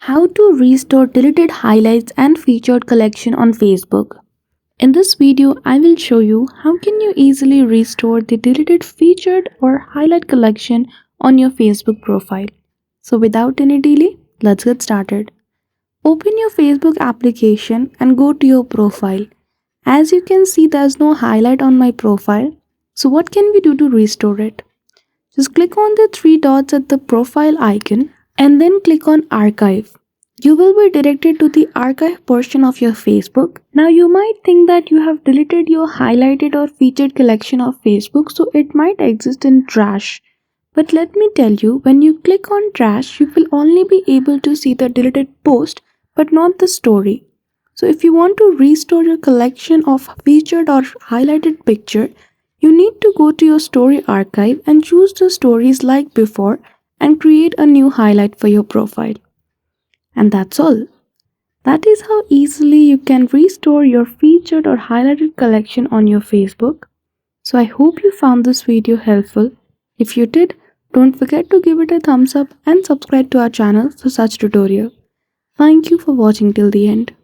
How to restore deleted highlights and featured collection on Facebook. In this video, I will show you how can you easily restore the deleted featured or highlight collection on your Facebook profile. So without any delay, let's get started. Open your Facebook application and go to your profile. As you can see, there's no highlight on my profile. So what can we do to restore it? Just click on the three dots at the profile icon and then click on Archive. You will be directed to the archive portion of your Facebook. Now you might think that you have deleted your highlighted or featured collection of Facebook, so it might exist in trash. But let me tell you, when you click on trash, you will only be able to see the deleted post but not the story. So if you want to restore your collection of featured or highlighted picture, you need to go to your story archive and choose the stories like before and create a new highlight for your profile. And that's all. That is how easily you can restore your featured or highlighted collection on your Facebook. So I hope you found this video helpful. If you did, don't forget to give it a thumbs up and subscribe to our channel for such tutorial. Thank you for watching till the end.